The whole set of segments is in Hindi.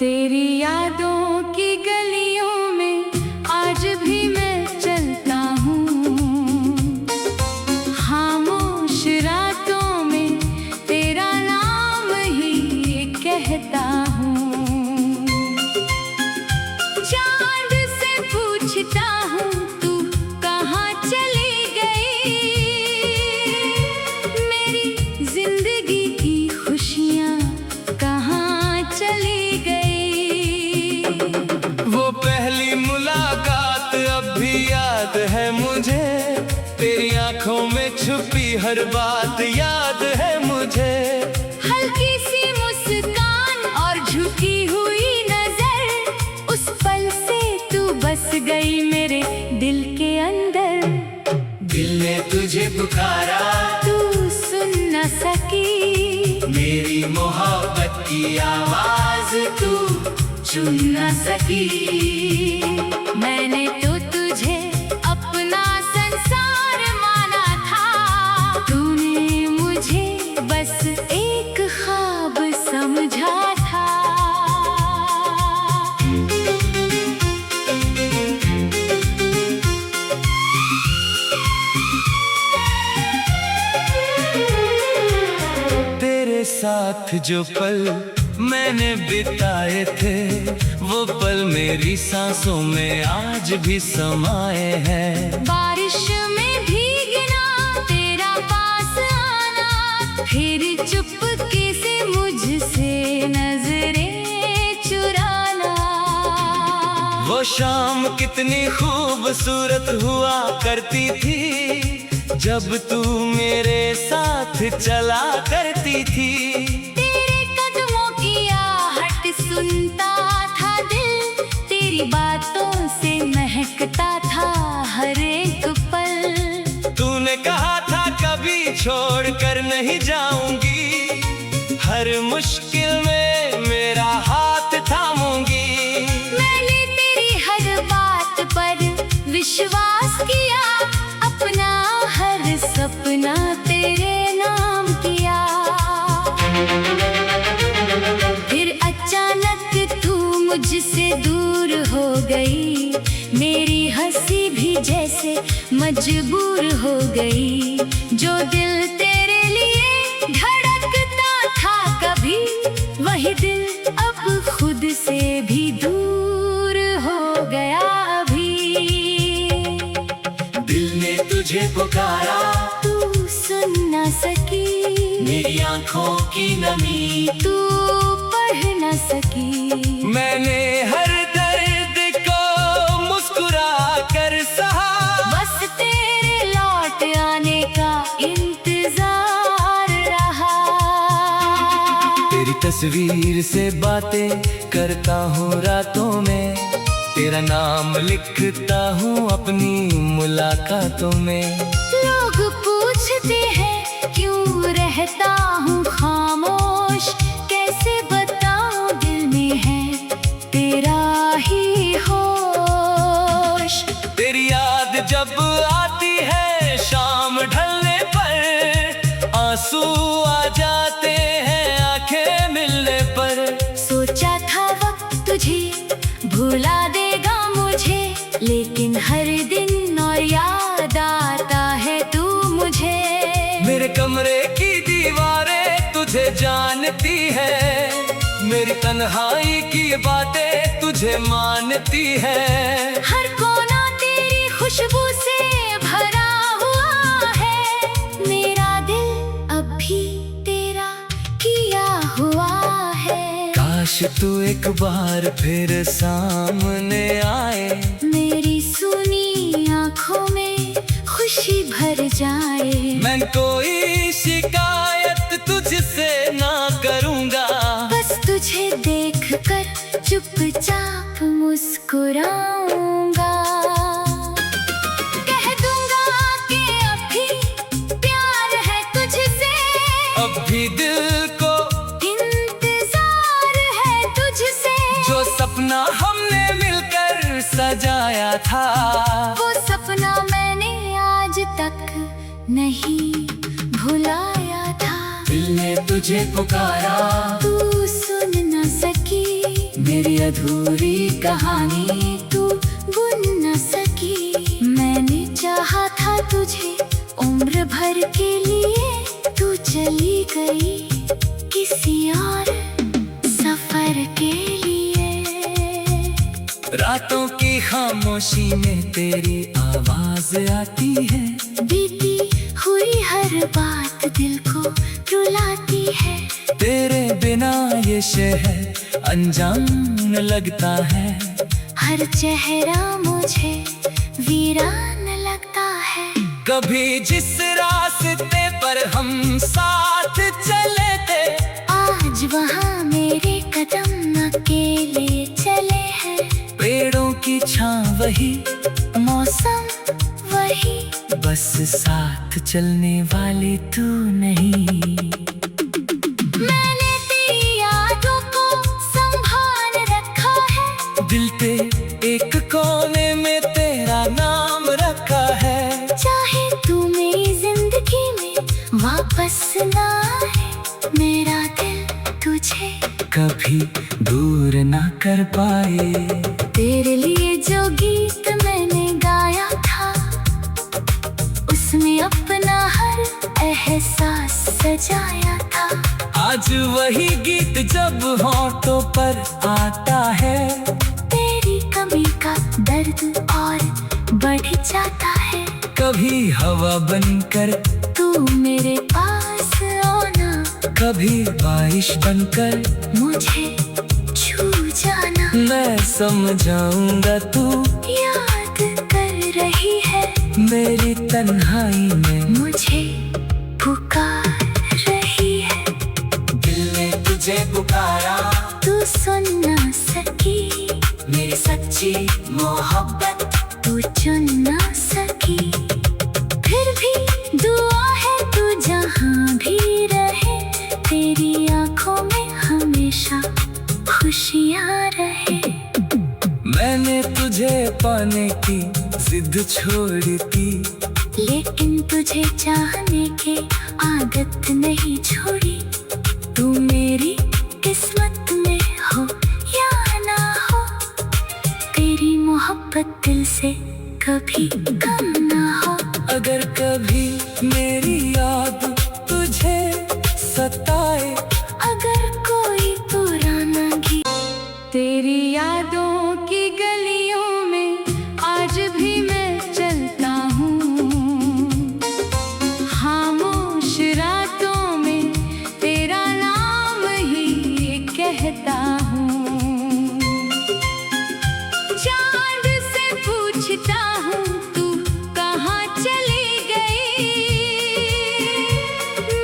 तेरी यादों की गलियों में आज भी मैं चलता हूँ। खामोश रातों में तेरा नाम ही कहता हूँ। चांद से पूछता हूँ तू कहाँ चली गई। मेरी जिंदगी की खुशियाँ कहाँ चली गई। वो पहली मुलाकात अब भी याद है मुझे। तेरी आंखों में छुपी हर बात याद है मुझे। हल्की सी मुस्कान और झुकी हुई नजर, उस पल से तू बस गई मेरे दिल के अंदर। दिल ने तुझे पुकारा, तू सुन न सकी। मेरी मोहब्बत की आवाज तू चुन न सकी। मैंने तो तुझे अपना संसार माना था। तूने मुझे बस एक ख्वाब समझा था। तेरे साथ जो पल मैंने बिताए थे, वो पल मेरी सांसों में आज भी समाये हैं। बारिश में भीगना, तेरा पास आना, फिर चुपके से मुझसे नजरें चुराना। वो शाम कितनी खूबसूरत हुआ करती थी, जब तू मेरे साथ चला करती थी। सुनता था दिल, तेरी बातों से महकता था हर एक पल। तूने कहा था कभी छोड़ कर नहीं जाऊंगी, हर मुश्किल में मेरा हाथ थामूंगी। मैंने तेरी हर बात पर विश्वास किया, अपना हर सपना तेरे नाम किया। फिर अचानक तू मुझसे दूर हो गई, मेरी हंसी भी जैसे मजबूर हो गई। जो दिल तेरे लिए धड़कता था कभी, वही दिल अब खुद से भी दूर हो गया अभी। दिल ने तुझे पुकारा, तू सुन न सकी। मेरी आंखों की नमी तू पढ़ न सकी। मैंने हर दर्द को मुस्कुरा कर सहा, बस तेरे लौट आने का इंतजार रहा। तेरी तस्वीर से बातें करता हूँ रातों में, तेरा नाम लिखता हूँ अपनी मुलाकातों में। लोग पूछते हैं क्यों रहता हूँ खामोश, कैसे बताऊं दिल में है तेरा ही होश। तेरी याद जब आती है शाम ढलने पर, आंसू आ जाते हैं आंखें मिलने पर। सोचा था वक्त तुझे भुला देगा मुझे, लेकिन हर दिन और याद आता है तू मुझे। मेरे कमरे की दीवारें तुझे जानती है, मेरी तन्हाई की बातें तुझे मानती है। हर कोना तेरी खुशबू से भरा हुआ है, मेरा दिल अब भी तेरा किया हुआ है। काश तू एक बार फिर सामने आए, मेरी सुनी आँखों में खुशी भर जाए। मैं कोई शिकायत तुझसे ना करूँगा, बस तुझे देखकर चुपचाप मुस्कुराऊंगा। कह दूंगा कि अभी प्यार है तुझसे, अब भी दिल को इंतजार है तुझसे। जो सपना हमने मिलकर सजाया था, वो सपना मैंने आज तक नहीं भुलाया था। दिल ने तुझे पुकारा, तू सुन न सकी। मेरी अधूरी कहानी तू बुन न सकी। मैंने चाहा था तुझे उम्र भर के लिए, तू चली गई किसी और सफर के लिए। रातों की खामोशी में तेरी आवाज आती है, बीती हुई हर बात दिल को रुलाती है। तेरे बिना ये शहर अनजान लगता है, हर चेहरा मुझे वीरान लगता है। कभी जिस रास्ते पर हम साथ चले थे, आज वहाँ मेरे कदम अकेले चले हैं। पेड़ों की छां वही, मौसम वही, बस साथ चलने वाली तू नहीं। मैंने तेरी यादों को संभाल रखा है, दिल पे एक कोने में तेरा नाम रखा है। चाहे तू मेरी जिंदगी में वापस ना आए, मेरा दिल तुझे कभी दूर ना कर पाए। तेरे लिए जो गीत मैंने गाया था, उसमें अपना हर एहसास सजाया था। आज वही गीत जब होठों पर आता है, तेरी कमी का दर्द और बढ़ जाता है। कभी हवा बनकर तू मेरे पास आना, कभी बारिश बनकर मुझे छू जाना। मैं समझाऊंगा तू याद कर रही है, मेरी तन्हाई में मुझे पुकार रही है। दिल ने तुझे पुकारा, तू सुन न सकी मेरी सच्ची मोहब्बत। तू चुन न सकी, फिर भी दुआ है तू जहाँ भी रहे, तेरी आंखों में हमेशा खुशियाँ रहे। मैंने तुझे पाने की जिद छोड़ी थी, लेकिन तुझे चाहने की आदत नहीं छोड़ी। तू मेरी किस्मत में हो या ना हो, तेरी मोहब्बत दिल से कभी कम ना हो। अगर कभी मेरी याद तुझे सताए, अगर कोई पुराना गीत तेरी यादों की गलियों में आज भी मैं चलता हूँ, खामोश रातों में तेरा नाम ही कहता हूँ। चांद से पूछता हूँ तू कहाँ चली गई,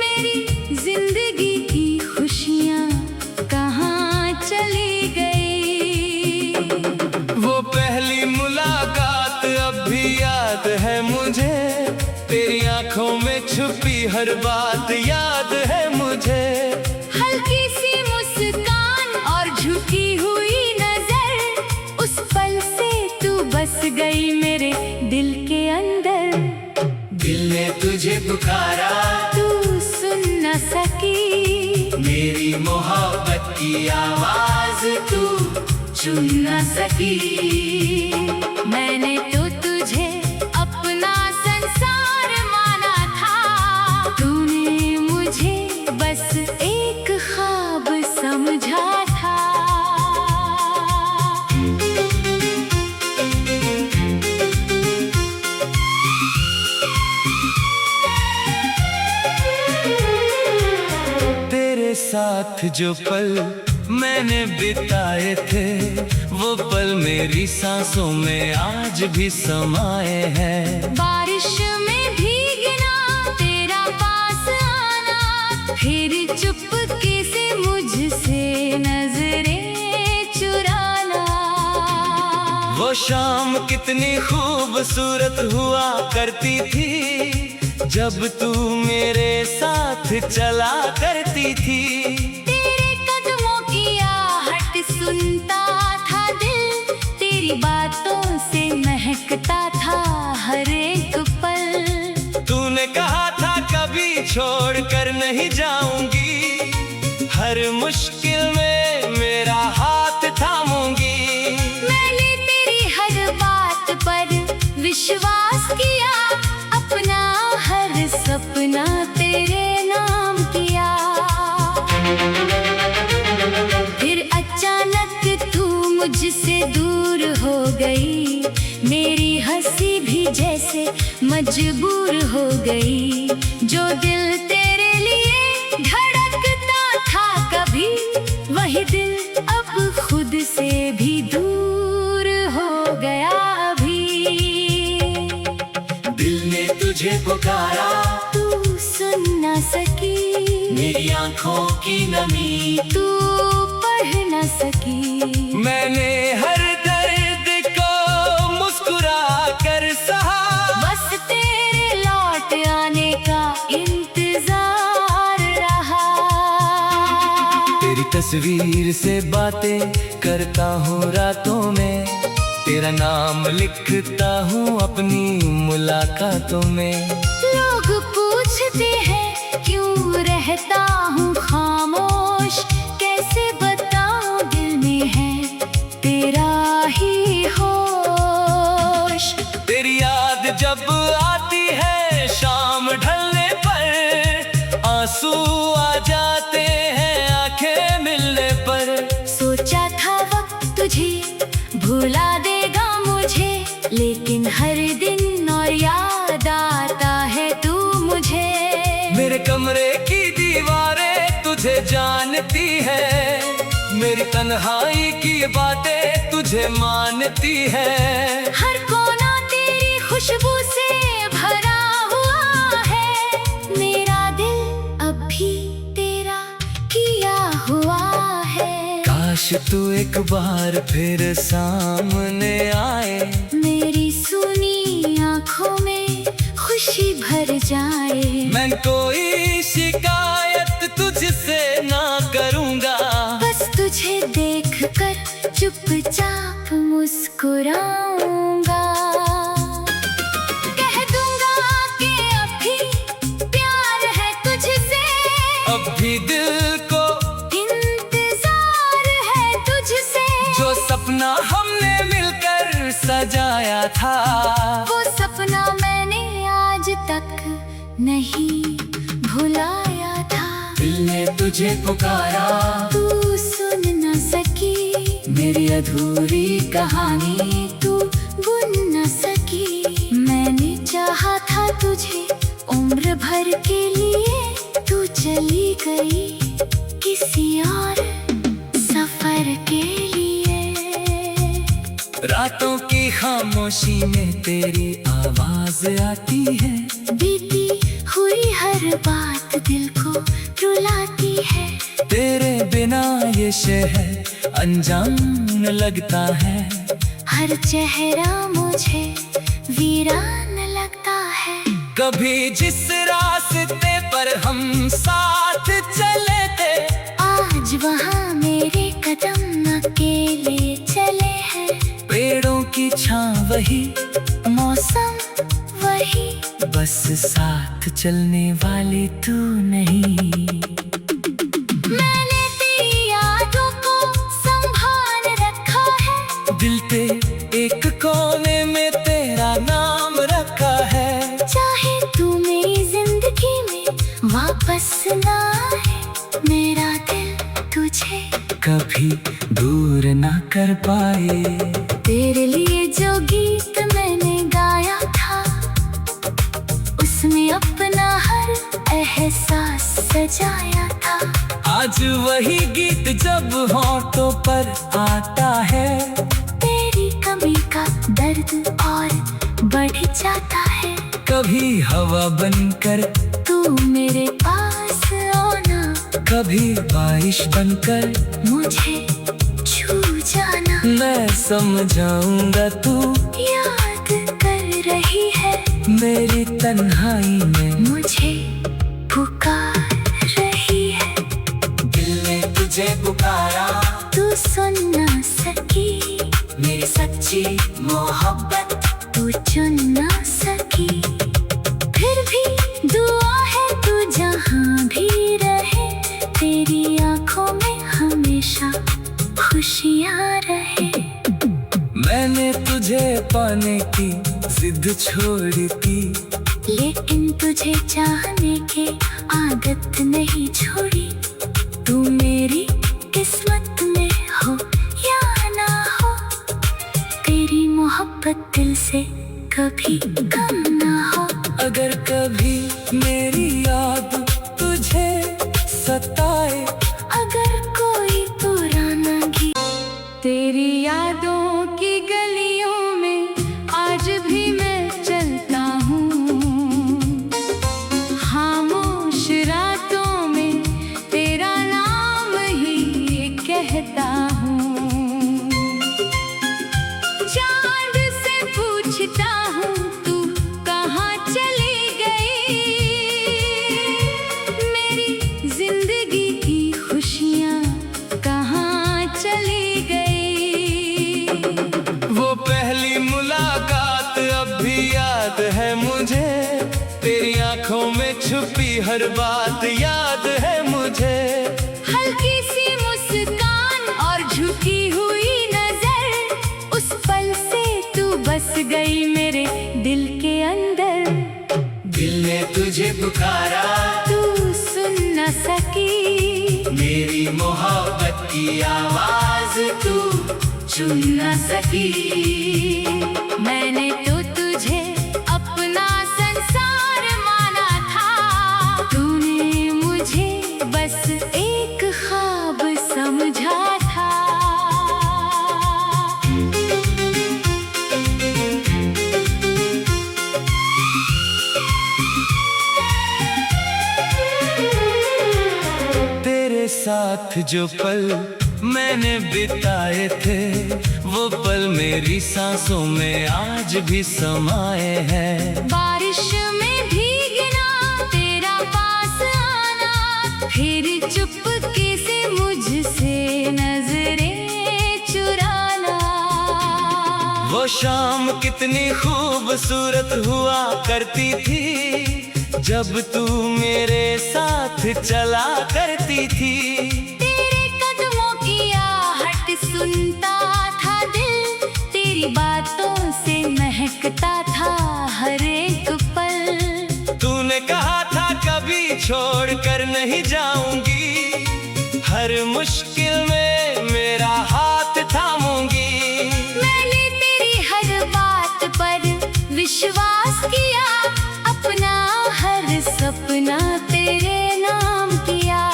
मेरी जिंदगी की खुशियाँ कहाँ चली गई। वो पहली मुलाकात अब भी याद है मुझे, तेरी आंखों में छुपी हर बात याद है मुझे। हल्की सी मुस्कान और झुकी हुई नजर, उस पल से तू बस गई मेरे दिल के अंदर। दिल ने तुझे पुकारा, तू सुन न सकी मेरी मोहब्बत की आवाज तू चुन न सकी। मैंने तो तुझे अपना संसार माना था, तूने मुझे बस एक ख्वाब समझा था। तेरे साथ जो पल मैंने बिताए थे, वो पल मेरी सांसों में आज भी समाए हैं। बारिश में भीगना, तेरा पास आना, फिर चुपके से मुझसे नजरें चुराना। वो शाम कितनी खूबसूरत हुआ करती थी, जब तू मेरे साथ चला करती थी। तेरे कदमों की आहट सुनता था दिल, तेरी बातों से महकता था हर एक पल। तूने कहा था कभी छोड़ कर नहीं जाऊंगी, हर मुश्किल में मेरा हाथ थाम दूर हो गई, मेरी हंसी भी जैसे मजबूर हो गई। जो दिल तेरे लिए धड़कता था कभी, वही दिल अब खुद से भी दूर हो गया अभी। दिल ने तुझे पुकारा, तू सुन न सकी, मेरी आंखों की नमी तू पढ़ न सकी। मैंने हर दर्द को मुस्कुरा कर सहा, बस तेरे लौट आने का इंतजार रहा। तेरी तस्वीर से बातें करता हूँ रातों में, तेरा नाम लिखता हूँ अपनी मुलाकातों में। लोग पूछते हैं क्यों रहता हूँ खामोश, कैसे बताऊं दिल में है तेरा ही होश। तेरी याद जब आती है शाम ढलने पर, आंसू आ जाते हैं आंखें मिलने पर। सोचा था वक्त तुझे भुला देगा मुझे, लेकिन हर दिन और याद आता है तू मुझे। मेरे कमरे की दीवारें तुझे जानती है, मेरी तन्हाई की बातें तुझे मानती है। हर कोना तेरी खुशबू से भरा हुआ है, मेरा दिल अब भी तेरा किया हुआ है। काश तू एक बार फिर सामने आए, मेरी सुनी आँखों में खुशी भर जाए। मैं कोई शिकायत तुझसे ना करूँगा, बस तुझे देखकर चुपचाप मुस्कुराऊंगा। कह दूंगा कि अभी प्यार है तुझसे, अब भी दिल को इंतजार है तुझसे। जो सपना हमने मिलकर सजाया था, वो सपना मैंने आज तक नहीं भुलाया था। दिल ने तुझे पुकारा, तू सुन न सकी, मेरी अधूरी कहानी तू बुन न सकी। मैंने चाहा था तुझे उम्र भर के लिए, तू चली गई किसी और सफर के लिए। रातों की खामोशी में तेरी आवाज आती है, बीती हुई हर बात दिल को रुलाती है। तेरे बिना ये शहर अनजान लगता है, हर चेहरा मुझे वीरान लगता है। कभी जिस रास्ते पर हम साथ चले थे, आज वहाँ मेरे कदम अकेले चले हैं। पेड़ों की छाँव वही, मौसम वही, बस साथ चलने वाली तू नहीं। मैंने तेरी यादों को संभाल रखा है, दिल पे एक कोने में तेरा नाम रखा है। चाहे तू मेरी जिंदगी में वापस ना आए, मेरा दिल तुझे कभी दूर ना कर पाए। तेरे लिए जो गीत मैंने गाया था, उसमें अपना हर एहसास सजाया था। आज वही गीत जब होठों पर आता है, तेरी कमी का दर्द और बढ़ जाता है। कभी हवा बनकर तू मेरे पास आना, कभी बारिश बनकर मुझे छू जाना। मैं समझाऊंगा तू याद कर रही है, मेरी तन्हाई में मुझे पुकार रही है। दिल ने तुझे पुकारा, तू सुन न सकी, मेरी सच्ची मोहब्बत तू चुन न सकी। फिर भी दुआ है तू जहाँ भी रहे, तेरी आंखों में हमेशा खुशियाँ रहे। मैंने तुझे पाने की जिद छोड़ी थी, लेकिन तुझे चाहने की आदत नहीं छोड़ी। तू मेरी किस्मत में हो या ना हो, से कभी कम ना हो। अगर कभी मेरी याद तुझे सताए, अगर कोई पुराना गीत तेरी यादों की गलियों में आज भी मैं चलता हूँ, खामोश रातों में तेरा नाम ही कहता हूँ। चांद से पूछता हूँ तू कहाँ चली गई, मेरी जिंदगी की खुशियाँ कहाँ चली गई। वो पहली मुलाकात अब भी याद है मुझे, तेरी आंखों में छुपी हर बात याद है मुझे। हल्की सी मुस्कान और झुकी हुई नजर, उस पल से तू बस गई मेरे दिल के अंदर। दिल ने तुझे पुकारा, तू सुन न सकी, मेरी मोहब्बत की आवाज तू चुन न सकी। मैंने तो तुझे अपना संसार माना था, तूने मुझे बस एक ख्वाब समझा था। तेरे साथ जो पल मैंने बिताए थे, वो पल मेरी सांसों में आज भी समाए हैं। बारिश में भीगना, तेरा पास आना, फिर चुपके से मुझसे नजरें चुराना। वो शाम कितनी खूबसूरत हुआ करती थी, जब तू मेरे साथ चला करती थी। तेरे कदमों की आहट सुनता था दिल, तेरी बातों से महकता था हर एक पल। तूने कहा था कभी छोड़ कर नहीं जाऊंगी, हर मुश्किल में मेरा हाथ थामूंगी। मैंने तेरी हर बात पर विश्वास किया, अपना हर सपना तेरे नाम किया।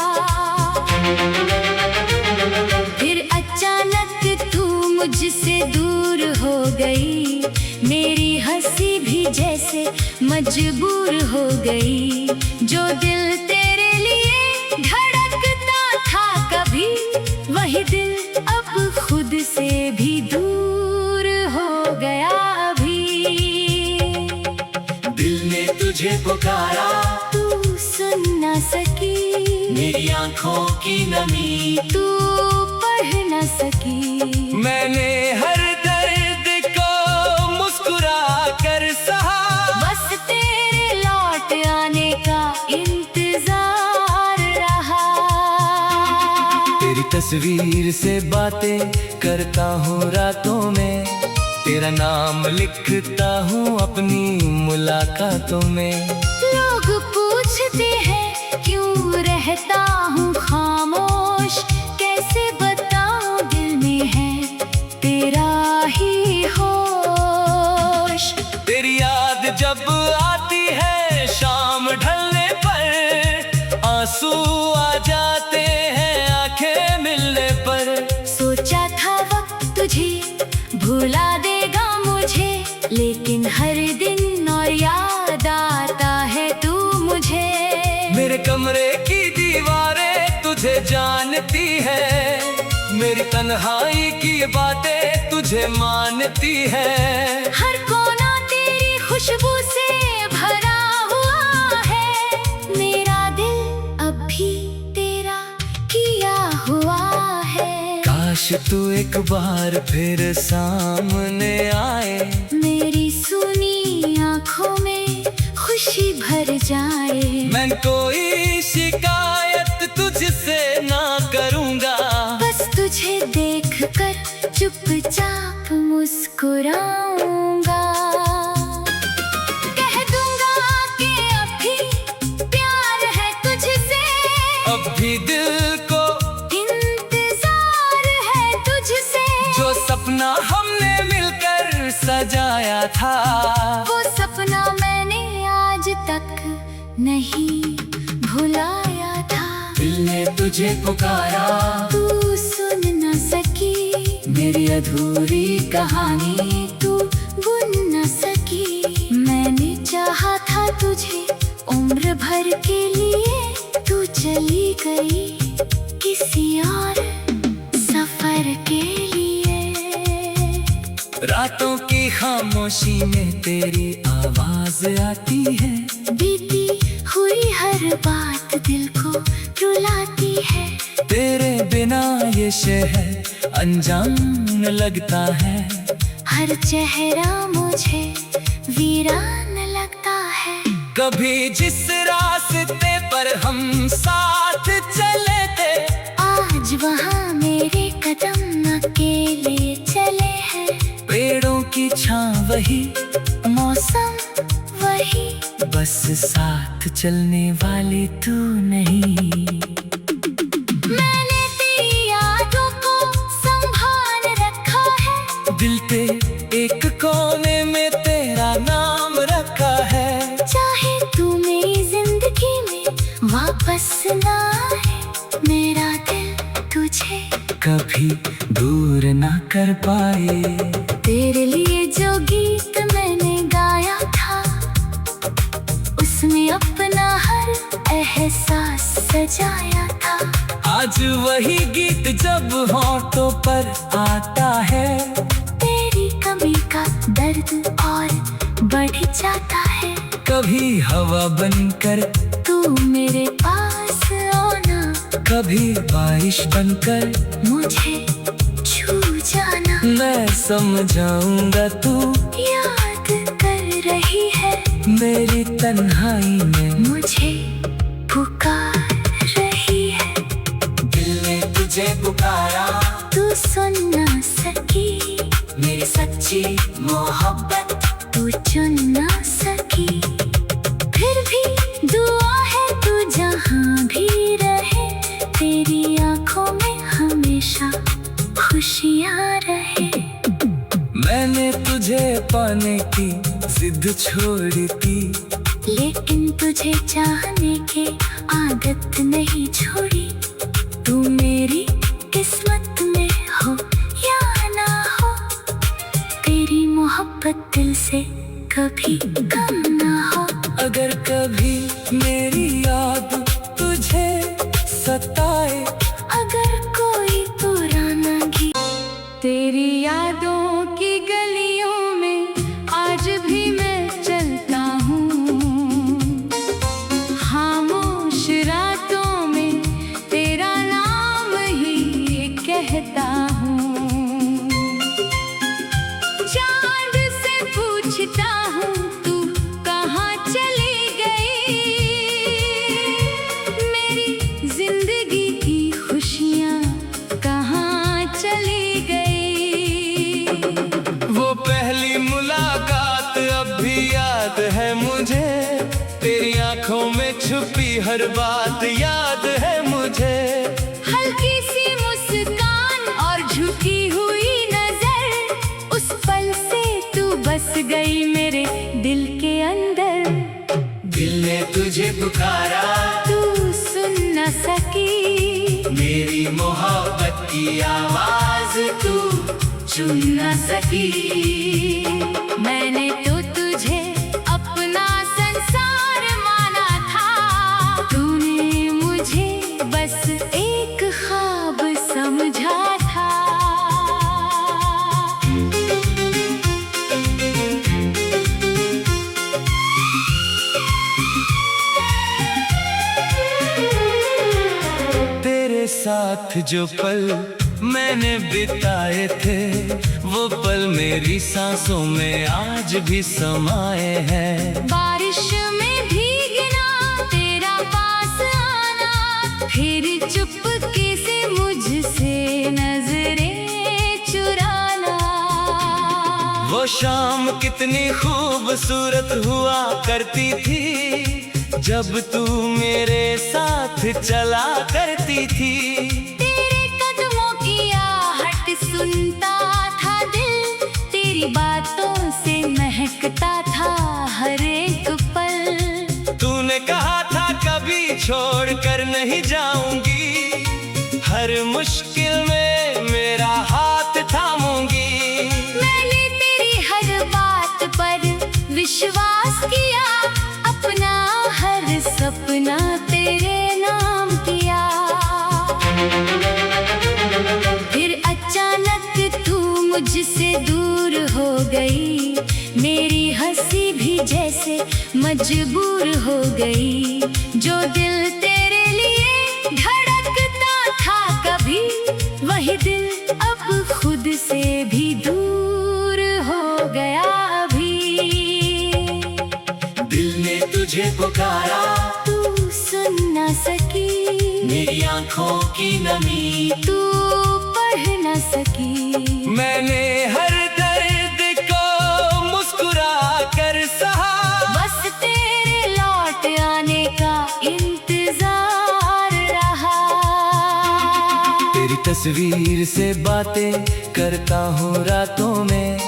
फिर अचानक तू मुझसे दूर हो गई, मेरी हंसी भी जैसे मजबूर हो गई। जो दिल तेरे लिए धड़कता था कभी, वही दिल अब खुद से भी दूर हो गया अभी। दिल ने तुझे पुकारा, तू सुन न सकी, मेरी आंखों की नमी तू पढ़ न सकी। मैंने हर दर्द को मुस्कुरा कर सहा, बस तेरे लौट आने का इंतजार रहा। तेरी तस्वीर से बातें करता हूँ रातों में, तेरा नाम लिखता हूँ अपनी मुलाकातों में। लोग पूछते हैं क्यों रहता हूँ खामोश, कैसे बताऊं दिल में है तेरा ही होश। तेरी याद जब आती है शाम ढलने पर, आंसू आ जाते हैं आंखें मिलने पर। सोचा था वक्त तुझे भुला देगा मुझे, लेकिन हर दिन और याद आता है तू मुझे। मेरे कमरे की दीवारें तुझे जानती है, मेरी तन्हाई की बातें तुझे मानती है। हर कोना तेरी खुशबू से भरा हुआ है, मेरा दिल अब भी तेरा किया हुआ है। काश तू एक बार फिर सामने आए, मेरी सुनी आँखों में खुशी भर जाए। मैं कोई शिकायत तुझसे ना करूँगा, बस तुझे देखकर चुपचाप मुस्कुराऊंगा। कह दूंगा कि अभी प्यार है तुझसे, अब भी दिल को इंतजार है तुझसे। जो सपना हमने मिलकर सजाया था। वो सपना मैंने आज तक नहीं भुलाया था। दिल ने तुझे पुकारा, तू सुन न सकी मेरी अधूरी कहानी तू बुन न सकी। मैंने चाहा था तुझे उम्र भर के लिए, तू चली गई किसी और सफर के लिए। रातों की खामोशी में तेरी आवाज आती है, बीती हुई हर बात दिल को रुलाती है। तेरे बिना ये शहर अनजान लगता है। हर चेहरा मुझे वीरान लगता है। कभी जिस रास्ते पर हम साथ चले थे, आज वहाँ मेरे कदम अकेले चले हैं। पेड़ों की छां वही, मौसम वही, बस साथ चलने वाली तू नहीं। मैंने तेरी यादों को संभाल रखा है। दिल पे एक कोने में तेरा नाम रखा है। चाहे तू मेरी जिंदगी में वापस ना आए, मेरा दिल तुझे कभी दूर ना कर पाए। तेरे लिए जो गीत मैंने गाया था, उसमें अपना हर एहसास सजाया था। आज वही गीत जब होठों पर आता है, तेरी कमी का दर्द और बढ़ जाता है। कभी हवा बनकर तू मेरे पास आना, कभी बारिश बनकर मुझे छू जाना। मैं समझाऊंगा तू याद कर रही है, मेरी तन्हाई में मुझे पुकार रही है। दिल ने तुझे पुकारा, तू सुन न सकी मेरी सच्ची मोहब्बत तू चुन न सकी। फिर भी दुआ है तू जहाँ भी रहे, तेरी आंखों में हमेशा खुशियाँ रहे। मैंने तुझे पाने की जिद छोड़ी थी, लेकिन तुझे चाहने की आदत नहीं छोड़ी। तू मेरी किस्मत में हो या ना हो, तेरी मोहब्बत दिल से कभी कम ना हो। अगर कभी मेरी याद तुझे सताए, अगर कोई पुराना गीत तेरी यादों की गलियों में आज भी मैं चलता हूँ। खामोश रातों में तेरा नाम ही कहता हूँ। चांद से पूछता हूँ तू कहाँ चली गई, मेरी जिंदगी की खुशियाँ कहाँ चली गई। वो पहली मुलाकात अब भी याद है मुझे, तेरी आंखों में छुपी हर बात याद है मुझे। हल्की सी मुस्कान और झुकी हुई नजर, उस पल से तू बस गई मेरे दिल के अंदर। दिल ने तुझे पुकारा, तू सुन न सकी मेरी मोहब्बत की आवाज तू चुन न सकी। मैंने तो तुझे अपना संसार माना था, तूने मुझे बस एक ख्वाब समझा था। तेरे साथ जो पल मैंने बिताए थे, वो पल मेरी सांसों में आज भी समाए हैं। बारिश में भीगना, तेरा पास आना, फिर चुपके से मुझसे नजरें चुराना। वो शाम कितनी खूबसूरत हुआ करती थी, जब तू मेरे साथ चला करती थी। तेरे कदमों की आहट सुनता था दिल, तेरी बातों धड़कता था हर एक पल। तूने कहा था कभी छोड़ कर नहीं जाऊंगी, हर मुश्किल में मेरा हाथ थामूंगी। मैंने तेरी हर बात पर विश्वास किया, अपना हर सपना तेरे नाम किया। फिर अचानक तू मुझसे दूर हो गई, मेरी हंसी भी जैसे मजबूर हो गई। जो दिल तेरे लिए धड़कता था कभी, वही दिल अब खुद से भी दूर हो गया अभी। दिल ने तुझे पुकारा, तू सुन ना सकी, मेरी आंखों की नमी तू पढ़ ना सकी। मैंने हर दर्द को मुस्कुरा कर सहा, बस तेरे लौट आने का इंतजार रहा। तेरी तस्वीर से बातें करता हूँ रातों में,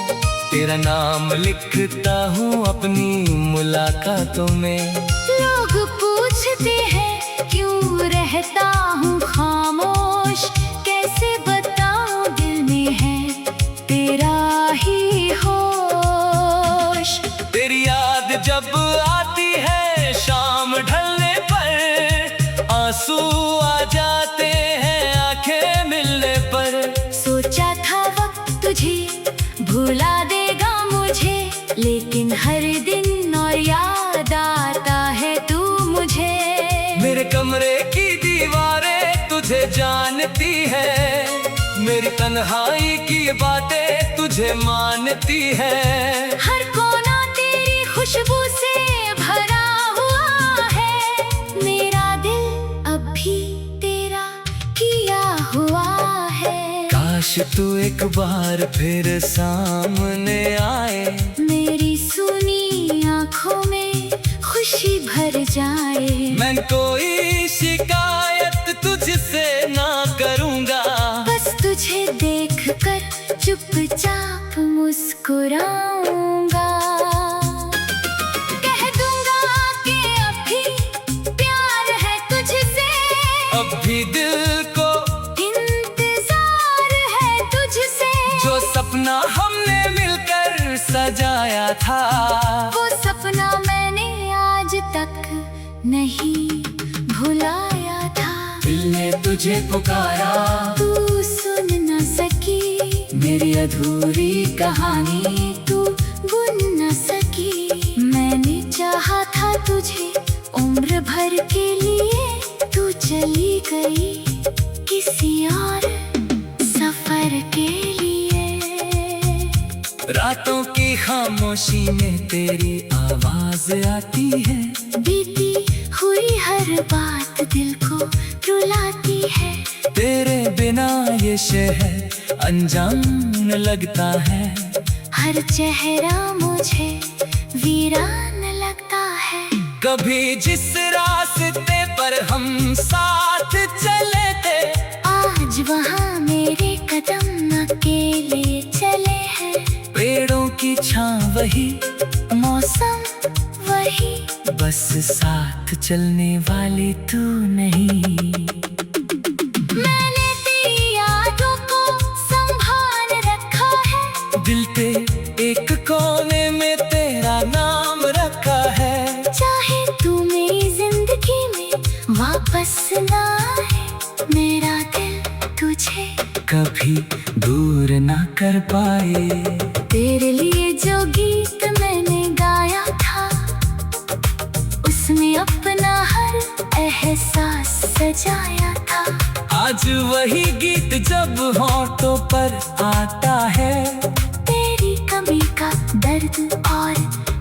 तेरा नाम लिखता हूँ अपनी मुलाकातों में। लोग पूछते हैं क्यों रहता हूँ खामोश, कैसे बताऊं दिल में है तेरा ही होश। तेरी याद जब आती है शाम ढलने पर, आंसू आ जाते हैं आंखें मिलने पर। सोचा था वक्त तुझे भुला देगा मुझे, लेकिन हर दिन और याद आता है तू मुझे। मेरे कमरे की दीवारें तुझे जानती है, मेरी तन्हाई की बातें तुझे मानती है। हर कोना तेरी खुशबू से भरा हुआ है, मेरा दिल अब भी तेरा किया हुआ है। काश तू एक बार फिर सामने आए, मेरी सुनी आँखों में खुशी भर जाए। मैं कोई शिकायत तुझसे ना करूँगा, बस तुझे देखकर चुपचाप मुस्कुराऊंगा। कह दूंगा कि अभी प्यार है तुझसे, अब भी दिल को इंतजार है तुझसे। जो सपना हमने मिलकर सजाया था, वो सपना मैंने आज तक नहीं भुलाया था। दिल ने तुझे पुकारा, तू सुन न सकी, मेरी अधूरी कहानी तू बुन न सकी। मैंने चाहा था तुझे उम्र भर के लिए, तू चली गई किसी और सफर के लिए। रातों की खामोशी में तेरी आवाज आती है, बीती हुई हर बात दिल को रुलाती है। तेरे बिना ये शहर अनजान लगता है, हर चेहरा मुझे वीरान लगता है। कभी जिस रास्ते पर हम साथ चले थे, आज वहाँ मेरे कदम अकेले चले हैं। पेड़ों की छां वही, मौसम वही, बस साथ चलने वाली तू नहीं। मैंने तेरी यादों को संभाल रखा है, दिल पे एक कोने में तेरा नाम रखा है। चाहे तू मेरी जिंदगी में वापस ना आए, मेरा दिल तुझे कभी दूर ना कर पाए। तेरे लिए जो गीत मैंने गाया था, उसमें अपना हर एहसास सजाया था। आज वही गीत जब होठों पर आता है, तेरी कमी का दर्द और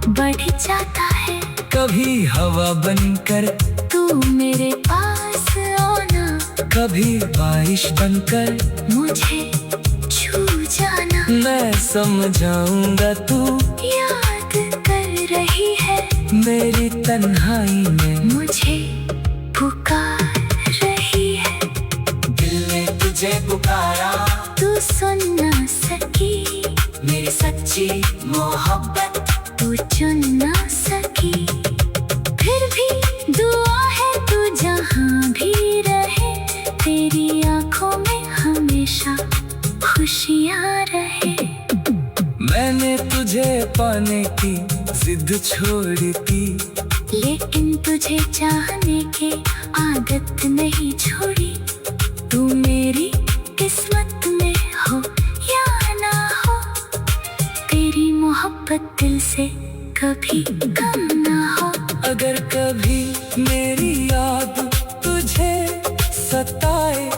बढ़ जाता है। कभी हवा बनकर तू मेरे पास आना, कभी बारिश बनकर मुझे छू जाना। मैं समझाऊंगा तू याद कर रही है, मेरी तन्हाई में मुझे पुकार रही है। दिल ने तुझे पुकारा, तू सुन ना सकी, मेरी सच्ची मोहब्बत तू खुशियाँ रहे। मैंने तुझे पाने की जिद छोड़ी थी, लेकिन तुझे चाहने की आदत नहीं छोड़ी। तू मेरी किस्मत में हो या ना हो, तेरी मोहब्बत दिल से कभी कम ना हो। अगर कभी मेरी याद तुझे सताए